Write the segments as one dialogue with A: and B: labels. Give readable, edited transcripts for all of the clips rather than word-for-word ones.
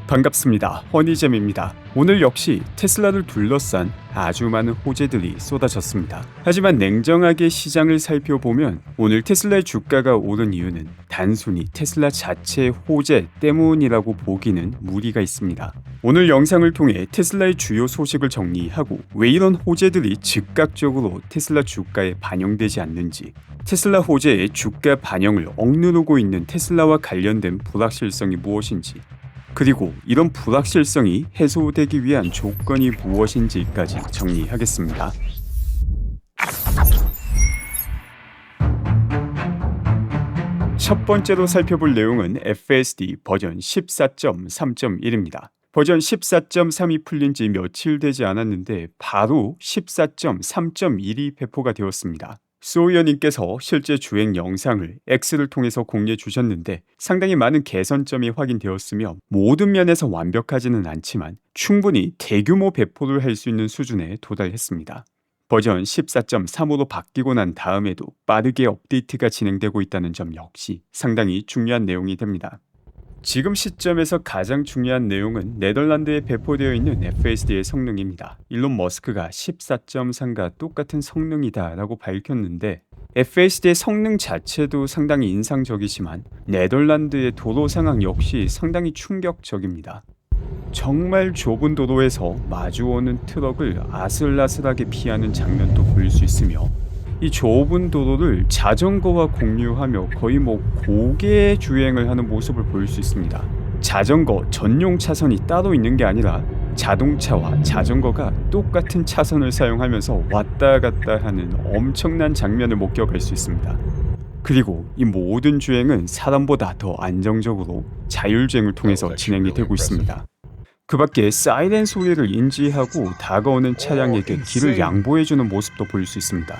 A: 반갑습니다. 허니잼입니다. 오늘 역시 테슬라를 둘러싼 아주 많은 호재들이 쏟아졌습니다. 하지만 냉정하게 시장을 살펴보면 오늘 테슬라의 주가가 오른 이유는 단순히 테슬라 자체의 호재 때문이라고 보기는 무리가 있습니다. 오늘 영상을 통해 테슬라의 주요 소식을 정리하고 왜 이런 호재들이 즉각적으로 테슬라 주가에 반영되지 않는지, 테슬라 호재의 주가 반영을 억누르고 있는 테슬라와 관련된 불확실성이 무엇인지, 그리고 이런 불확실성이 해소되기 위한 조건이 무엇인지까지 정리하겠습니다. 첫 번째로 살펴볼 내용은 FSD 버전 14.3.1입니다. 버전 14.3이 풀린 지 며칠 되지 않았는데 바로 14.3.1이 배포가 되었습니다. 소우여님께서 실제 주행 영상을 X를 통해서 공유해 주셨는데 상당히 많은 개선점이 확인되었으며 모든 면에서 완벽하지는 않지만 충분히 대규모 배포를 할 수 있는 수준에 도달했습니다. 버전 14.3으로 바뀌고 난 다음에도 빠르게 업데이트가 진행되고 있다는 점 역시 상당히 중요한 내용이 됩니다. 지금 시점에서 가장 중요한 내용은 네덜란드에 배포되어 있는 FSD의 성능입니다. 일론 머스크가 14.3과 똑같은 성능이다 라고 밝혔는데 FSD의 성능 자체도 상당히 인상적이지만 네덜란드의 도로 상황 역시 상당히 충격적입니다. 정말 좁은 도로에서 마주오는 트럭을 아슬아슬하게 피하는 장면도 볼 수 있으며 이 좁은 도로를 자전거와 공유하며 거의 고개 주행을 하는 모습을 볼 수 있습니다. 자전거 전용 차선이 따로 있는 게 아니라 자동차와 자전거가 똑같은 차선을 사용하면서 왔다 갔다 하는 엄청난 장면을 목격할 수 있습니다. 그리고 이 모든 주행은 사람보다 더 안정적으로 자율주행을 통해서 진행이 되고 있습니다. 그 밖에 사이렌 소리를 인지하고 다가오는 차량에게 길을 양보해주는 모습도 볼 수 있습니다.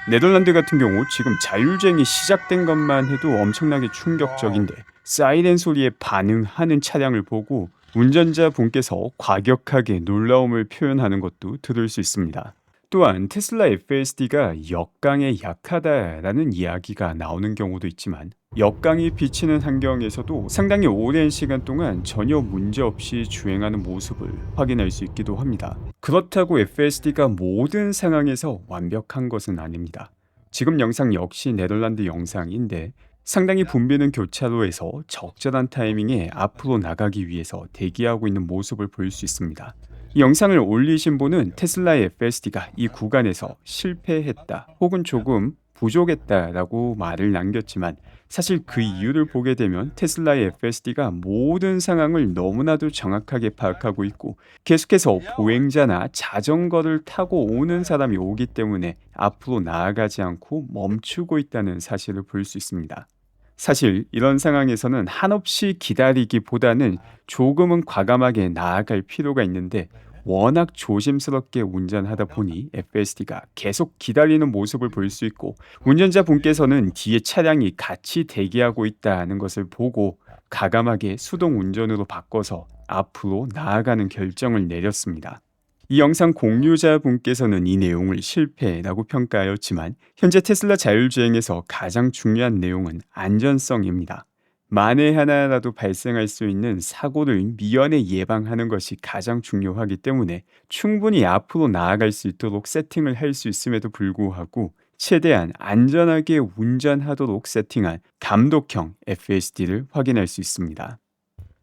A: 네덜란드 같은 경우 지금 자율주행이 시작된 것만 해도 엄청나게 충격적인데 사이렌 소리에 반응하는 차량을 보고 운전자분께서 과격하게 놀라움을 표현하는 것도 들을 수 있습니다. 또한 테슬라 FSD가 역광에 약하다라는 이야기가 나오는 경우도 있지만 역광이 비치는 환경에서도 상당히 오랜 시간 동안 전혀 문제없이 주행하는 모습을 확인할 수 있기도 합니다. 그렇다고 FSD가 모든 상황에서 완벽한 것은 아닙니다. 지금 영상 역시 네덜란드 영상인데 상당히 붐비는 교차로에서 적절한 타이밍에 앞으로 나가기 위해서 대기하고 있는 모습을 볼 수 있습니다. 이 영상을 올리신 분은 테슬라의 FSD가 이 구간에서 실패했다 혹은 조금 부족했다라고 말을 남겼지만 사실 그 이유를 보게 되면 테슬라의 FSD가 모든 상황을 너무나도 정확하게 파악하고 있고 계속해서 보행자나 자전거를 타고 오는 사람이 오기 때문에 앞으로 나아가지 않고 멈추고 있다는 사실을 볼 수 있습니다. 사실 이런 상황에서는 한없이 기다리기보다는 조금은 과감하게 나아갈 필요가 있는데 워낙 조심스럽게 운전하다 보니 FSD가 계속 기다리는 모습을 볼 수 있고 운전자분께서는 뒤에 차량이 같이 대기하고 있다는 것을 보고 과감하게 수동 운전으로 바꿔서 앞으로 나아가는 결정을 내렸습니다. 이 영상 공유자분께서는 이 내용을 실패라고 평가하였지만 현재 테슬라 자율주행에서 가장 중요한 내용은 안전성입니다. 만에 하나라도 발생할 수 있는 사고를 미연에 예방하는 것이 가장 중요하기 때문에 충분히 앞으로 나아갈 수 있도록 세팅을 할 수 있음에도 불구하고 최대한 안전하게 운전하도록 세팅한 감독형 FSD를 확인할 수 있습니다.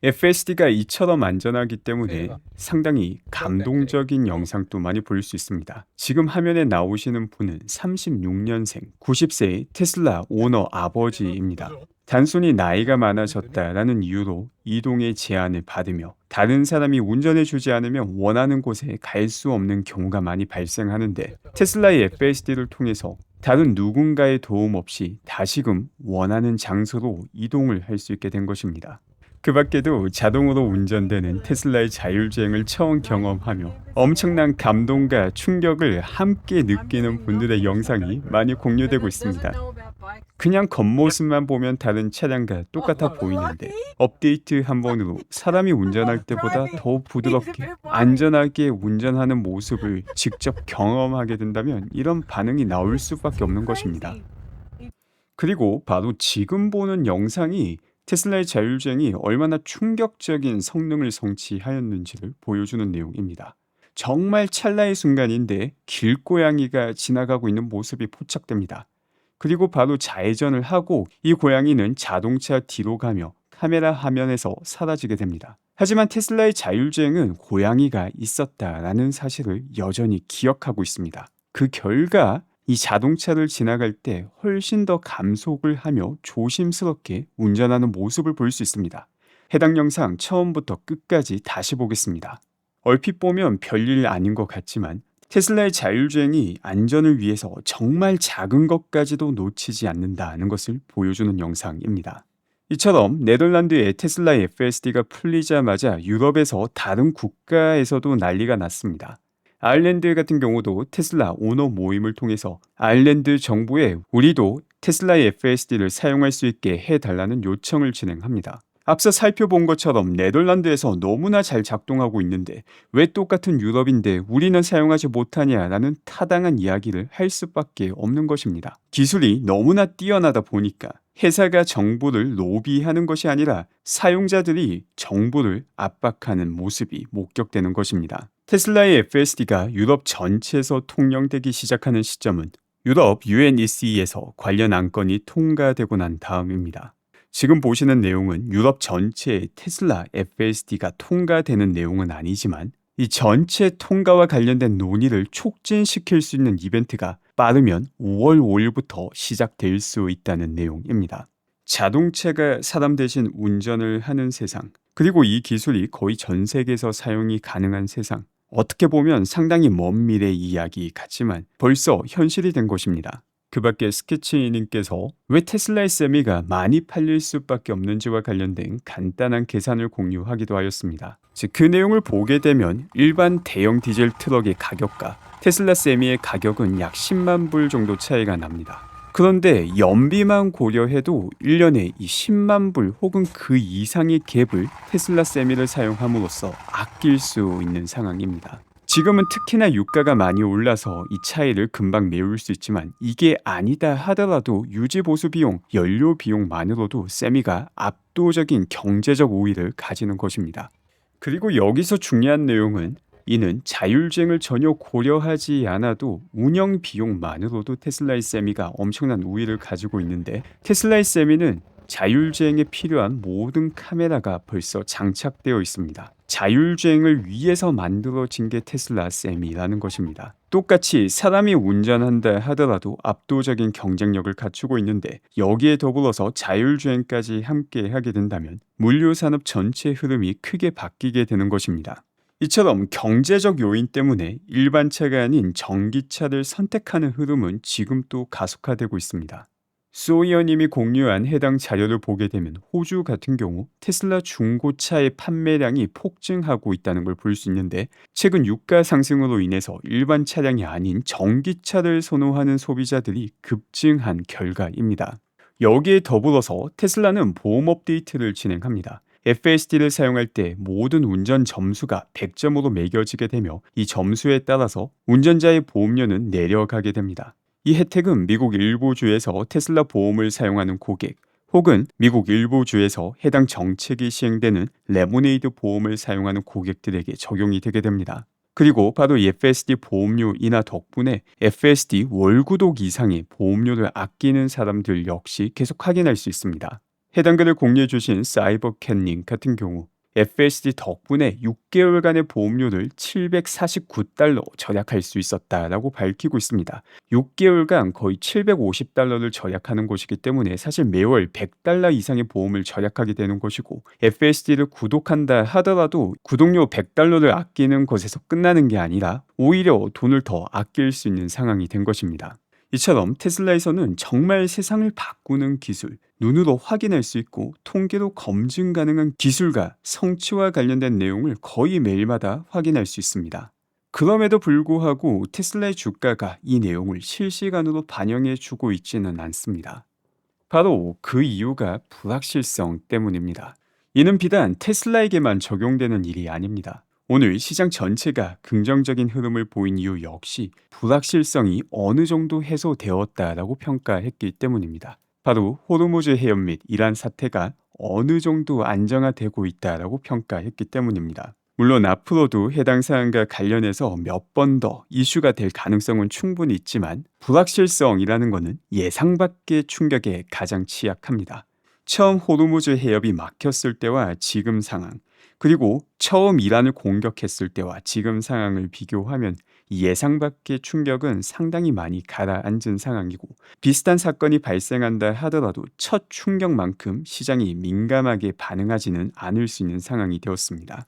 A: FSD가 이처럼 안전하기 때문에 상당히 감동적인 영상도 많이 볼 수 있습니다. 지금 화면에 나오시는 분은 36년생 90세의 테슬라 오너 아버지입니다. 단순히 나이가 많아졌다라는 이유로 이동의 제한을 받으며 다른 사람이 운전해주지 않으면 원하는 곳에 갈 수 없는 경우가 많이 발생하는데 테슬라의 FSD를 통해서 다른 누군가의 도움 없이 다시금 원하는 장소로 이동을 할 수 있게 된 것입니다. 그 밖에도 자동으로 운전되는 테슬라의 자율주행을 처음 경험하며 엄청난 감동과 충격을 함께 느끼는 분들의 영상이 많이 공유되고 있습니다. 그냥 겉모습만 보면 다른 차량과 똑같아 보이는데 업데이트 한 번으로 사람이 운전할 때보다 더 부드럽게 안전하게 운전하는 모습을 직접 경험하게 된다면 이런 반응이 나올 수밖에 없는 것입니다. 그리고 바로 지금 보는 영상이 테슬라의 자율주행이 얼마나 충격적인 성능을 성취하였는지를 보여주는 내용입니다. 정말 찰나의 순간인데 길고양이가 지나가고 있는 모습이 포착됩니다. 그리고 바로 좌회전을 하고 이 고양이는 자동차 뒤로 가며 카메라 화면에서 사라지게 됩니다. 하지만 테슬라의 자율주행은 고양이가 있었다라는 사실을 여전히 기억하고 있습니다. 그 결과 이 자동차를 지나갈 때 훨씬 더 감속을 하며 조심스럽게 운전하는 모습을 볼 수 있습니다. 해당 영상 처음부터 끝까지 다시 보겠습니다. 얼핏 보면 별일 아닌 것 같지만 테슬라의 자율주행이 안전을 위해서 정말 작은 것까지도 놓치지 않는다는 것을 보여주는 영상입니다. 이처럼 네덜란드의 테슬라의 FSD가 풀리자마자 유럽에서 다른 국가에서도 난리가 났습니다. 아일랜드 같은 경우도 테슬라 오너 모임을 통해서 아일랜드 정부에 우리도 테슬라의 FSD를 사용할 수 있게 해달라는 요청을 진행합니다. 앞서 살펴본 것처럼 네덜란드에서 너무나 잘 작동하고 있는데 왜 똑같은 유럽인데 우리는 사용하지 못하냐라는 타당한 이야기를 할 수밖에 없는 것입니다. 기술이 너무나 뛰어나다 보니까 회사가 정부를 로비하는 것이 아니라 사용자들이 정부를 압박하는 모습이 목격되는 것입니다. 테슬라의 FSD가 유럽 전체에서 통용되기 시작하는 시점은 유럽 UNEC에서 관련 안건이 통과되고 난 다음입니다. 지금 보시는 내용은 유럽 전체의 테슬라 FSD가 통과되는 내용은 아니지만 이 전체 통과와 관련된 논의를 촉진시킬 수 있는 이벤트가 빠르면 5월 5일부터 시작될 수 있다는 내용입니다. 자동차가 사람 대신 운전을 하는 세상, 그리고 이 기술이 거의 전 세계에서 사용이 가능한 세상, 어떻게 보면 상당히 먼 미래 이야기 같지만 벌써 현실이 된 것입니다. 그 밖에 스케치님께서 왜 테슬라의 세미가 많이 팔릴 수밖에 없는지와 관련된 간단한 계산을 공유하기도 하였습니다. 즉, 그 내용을 보게 되면 일반 대형 디젤 트럭의 가격과 테슬라 세미의 가격은 약 10만 불 정도 차이가 납니다. 그런데 연비만 고려해도 1년에 이 10만 불 혹은 그 이상의 갭을 테슬라 세미를 사용함으로써 아낄 수 있는 상황입니다. 지금은 특히나 유가가 많이 올라서 이 차이를 금방 메울 수 있지만 이게 아니다 하더라도 유지 보수 비용, 연료 비용만으로도 세미가 압도적인 경제적 우위를 가지는 것입니다. 그리고 여기서 중요한 내용은 이는 자율주행을 전혀 고려하지 않아도 운영 비용만으로도 테슬라의 세미가 엄청난 우위를 가지고 있는데 테슬라의 세미는 자율주행에 필요한 모든 카메라가 벌써 장착되어 있습니다. 자율주행을 위해서 만들어진 게 테슬라 세미라는 것입니다. 똑같이 사람이 운전한다 하더라도 압도적인 경쟁력을 갖추고 있는데 여기에 더불어서 자율주행까지 함께 하게 된다면 물류산업 전체 흐름이 크게 바뀌게 되는 것입니다. 이처럼 경제적 요인 때문에 일반 차가 아닌 전기차를 선택하는 흐름은 지금 또 가속화되고 있습니다. 소이어님이 공유한 해당 자료를 보게 되면 호주 같은 경우 테슬라 중고차의 판매량이 폭증하고 있다는 걸 볼 수 있는데 최근 유가 상승으로 인해서 일반 차량이 아닌 전기차를 선호하는 소비자들이 급증한 결과입니다. 여기에 더불어서 테슬라는 보험 업데이트를 진행합니다. FSD를 사용할 때 모든 운전 점수가 100점으로 매겨지게 되며 이 점수에 따라서 운전자의 보험료는 내려가게 됩니다. 이 혜택은 미국 일부 주에서 테슬라 보험을 사용하는 고객 혹은 미국 일부 주에서 해당 정책이 시행되는 레모네이드 보험을 사용하는 고객들에게 적용이 되게 됩니다. 그리고 바로 이 FSD 보험료 인하 덕분에 FSD 월구독 이상의 보험료를 아끼는 사람들 역시 계속 확인할 수 있습니다. 해당 글을 공유해 주신 사이버캣님 같은 경우 FSD 덕분에 6개월간의 보험료를 $749 절약할 수 있었다라고 밝히고 있습니다. 6개월간 거의 $750를 절약하는 것이기 때문에 사실 매월 $100 이상의 보험을 절약하게 되는 것이고 FSD를 구독한다 하더라도 구독료 $100를 아끼는 것에서 끝나는 게 아니라 오히려 돈을 더 아낄 수 있는 상황이 된 것입니다. 이처럼 테슬라에서는 정말 세상을 바꾸는 기술, 눈으로 확인할 수 있고 통계로 검증 가능한 기술과 성취와 관련된 내용을 거의 매일마다 확인할 수 있습니다. 그럼에도 불구하고 테슬라의 주가가 이 내용을 실시간으로 반영해 주고 있지는 않습니다. 바로 그 이유가 불확실성 때문입니다. 이는 비단 테슬라에게만 적용되는 일이 아닙니다. 오늘 시장 전체가 긍정적인 흐름을 보인 이유 역시 불확실성이 어느 정도 해소되었다라고 평가했기 때문입니다. 바로 호르무즈 해협 및 이란 사태가 어느 정도 안정화되고 있다라고 평가했기 때문입니다. 물론 앞으로도 해당 사안과 관련해서 몇 번 더 이슈가 될 가능성은 충분히 있지만 불확실성이라는 것은 예상 밖의 충격에 가장 취약합니다. 처음 호르무즈 해협이 막혔을 때와 지금 상황, 그리고 처음 이란을 공격했을 때와 지금 상황을 비교하면 예상 밖의 충격은 상당히 많이 가라앉은 상황이고, 비슷한 사건이 발생한다 하더라도 첫 충격만큼 시장이 민감하게 반응하지는 않을 수 있는 상황이 되었습니다.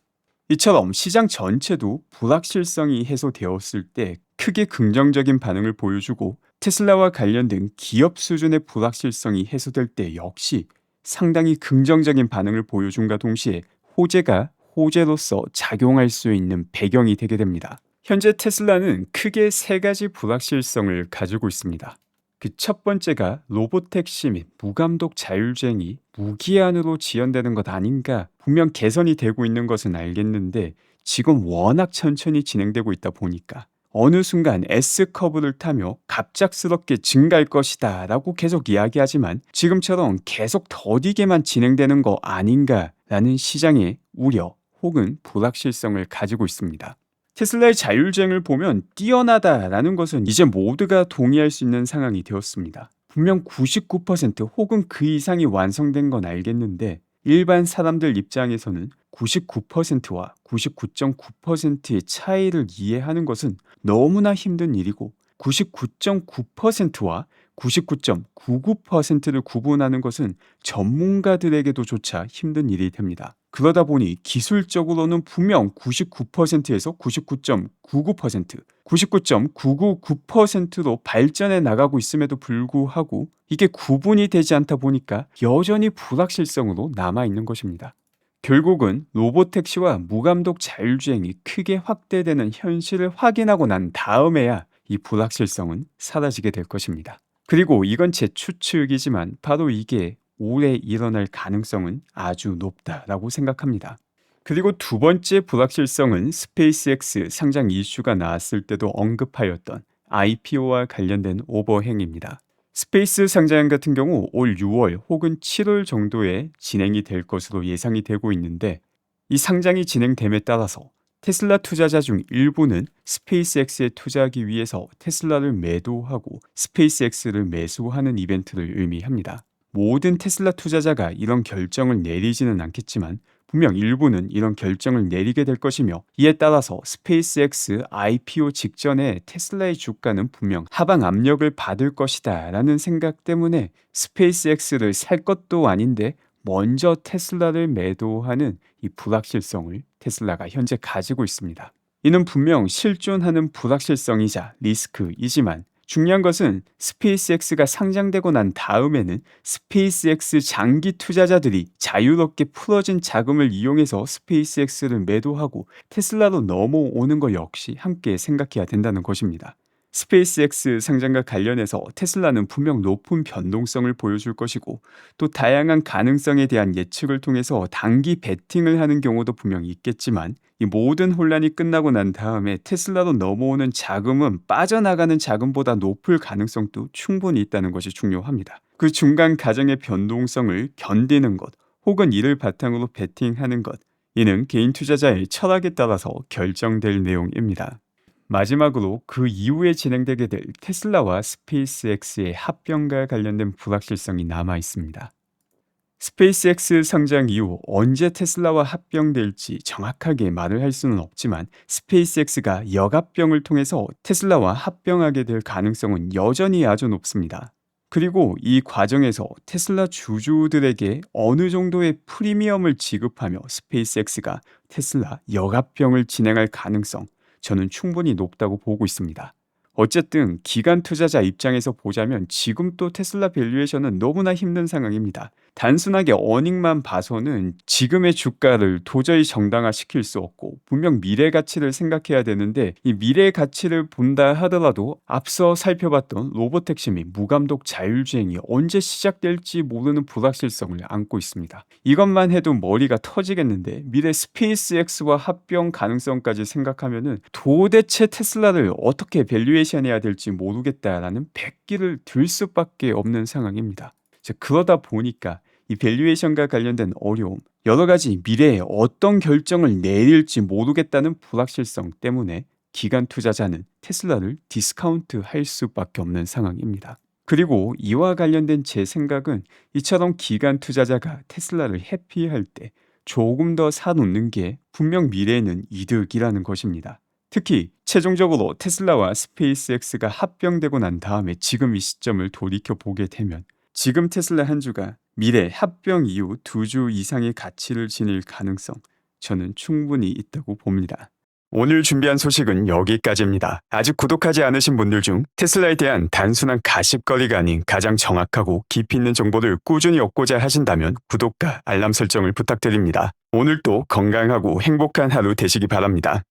A: 이처럼 시장 전체도 불확실성이 해소되었을 때 크게 긍정적인 반응을 보여주고, 테슬라와 관련된 기업 수준의 불확실성이 해소될 때 역시 상당히 긍정적인 반응을 보여준과 동시에 호재가 호재로서 작용할 수 있는 배경이 되게 됩니다. 현재 테슬라는 크게 세 가지 불확실성을 가지고 있습니다. 그 첫 번째가 로보택시 및 무감독 자율주행이 무기한으로 지연되는 것 아닌가. 분명 개선이 되고 있는 것은 알겠는데 지금 워낙 천천히 진행되고 있다 보니까 어느 순간 S커브를 타며 갑작스럽게 증가할 것이다 라고 계속 이야기하지만 지금처럼 계속 더디게만 진행되는 거 아닌가라는 시장의 우려 혹은 불확실성을 가지고 있습니다. 테슬라의 자율주행을 보면 뛰어나다라는 것은 이제 모두가 동의할 수 있는 상황이 되었습니다. 분명 99% 혹은 그 이상이 완성된 건 알겠는데 일반 사람들 입장에서는 99%와 99.9%의 차이를 이해하는 것은 너무나 힘든 일이고, 99.9%와 99.99%를 구분하는 것은 전문가들에게도조차 힘든 일이 됩니다. 그러다 보니 기술적으로는 분명 99%에서 99.99%, 99.999%로 발전해 나가고 있음에도 불구하고 이게 구분이 되지 않다 보니까 여전히 불확실성으로 남아있는 것입니다. 결국은 로보택시와 무감독 자율주행이 크게 확대되는 현실을 확인하고 난 다음에야 이 불확실성은 사라지게 될 것입니다. 그리고 이건 제 추측이지만 바로 이게 올해 일어날 가능성은 아주 높다라고 생각합니다. 그리고 두 번째 불확실성은 스페이스X 상장 이슈가 나왔을 때도 언급하였던 IPO와 관련된 오버행입니다. 스페이스 상장 같은 경우 올 6월 혹은 7월 정도에 진행이 될 것으로 예상이 되고 있는데, 이 상장이 진행됨에 따라서 테슬라 투자자 중 일부는 스페이스X에 투자하기 위해서 테슬라를 매도하고 스페이스X를 매수하는 이벤트를 의미합니다. 모든 테슬라 투자자가 이런 결정을 내리지는 않겠지만 분명 일부는 이런 결정을 내리게 될 것이며, 이에 따라서 스페이스X IPO 직전에 테슬라의 주가는 분명 하방 압력을 받을 것이다 라는 생각 때문에 스페이스X를 살 것도 아닌데 먼저 테슬라를 매도하는 이 불확실성을 테슬라가 현재 가지고 있습니다. 이는 분명 실존하는 불확실성이자 리스크이지만 중요한 것은 스페이스X가 상장되고 난 다음에는 스페이스X 장기 투자자들이 자유롭게 풀어진 자금을 이용해서 스페이스X를 매도하고 테슬라로 넘어오는 것 역시 함께 생각해야 된다는 것입니다. 스페이스X 상장과 관련해서 테슬라는 분명 높은 변동성을 보여줄 것이고, 또 다양한 가능성에 대한 예측을 통해서 단기 베팅을 하는 경우도 분명 있겠지만, 이 모든 혼란이 끝나고 난 다음에 테슬라로 넘어오는 자금은 빠져나가는 자금보다 높을 가능성도 충분히 있다는 것이 중요합니다. 그 중간 과정의 변동성을 견디는 것 혹은 이를 바탕으로 베팅하는 것, 이는 개인 투자자의 철학에 따라서 결정될 내용입니다. 마지막으로 그 이후에 진행되게 될 테슬라와 스페이스X의 합병과 관련된 불확실성이 남아 있습니다. 스페이스X 상장 이후 언제 테슬라와 합병될지 정확하게 말을 할 수는 없지만 스페이스X가 역합병을 통해서 테슬라와 합병하게 될 가능성은 여전히 아주 높습니다. 그리고 이 과정에서 테슬라 주주들에게 어느 정도의 프리미엄을 지급하며 스페이스X가 테슬라 역합병을 진행할 가능성, 저는 충분히 높다고 보고 있습니다. 어쨌든 기관 투자자 입장에서 보자면 지금 또 테슬라 밸류에이션은 너무나 힘든 상황입니다. 단순하게 어닝만 봐서는 지금의 주가를 도저히 정당화시킬 수 없고 분명 미래 가치를 생각해야 되는데, 이 미래 가치를 본다 하더라도 앞서 살펴봤던 로보택시 및 무감독 자율주행이 언제 시작될지 모르는 불확실성을 안고 있습니다. 이것만 해도 머리가 터지겠는데 미래 스페이스X와 합병 가능성까지 생각하면은 도대체 테슬라를 어떻게 밸류에이션 해야 될지 모르겠다라는 백기를 들 수밖에 없는 상황입니다. 그러다 보니까 이 밸류에이션과 관련된 어려움, 여러 가지 미래에 어떤 결정을 내릴지 모르겠다는 불확실성 때문에 기관 투자자는 테슬라를 디스카운트 할 수밖에 없는 상황입니다. 그리고 이와 관련된 제 생각은 이처럼 기관 투자자가 테슬라를 회피할 때 조금 더 사놓는 게 분명 미래에는 이득이라는 것입니다. 특히 최종적으로 테슬라와 스페이스X가 합병되고 난 다음에 지금 이 시점을 돌이켜 보게 되면 지금 테슬라 한 주가 미래 합병 이후 2주 이상의 가치를 지닐 가능성, 저는 충분히 있다고 봅니다. 오늘 준비한 소식은 여기까지입니다. 아직 구독하지 않으신 분들 중 테슬라에 대한 단순한 가십거리가 아닌 가장 정확하고 깊이 있는 정보를 꾸준히 얻고자 하신다면 구독과 알람 설정을 부탁드립니다. 오늘도 건강하고 행복한 하루 되시기 바랍니다.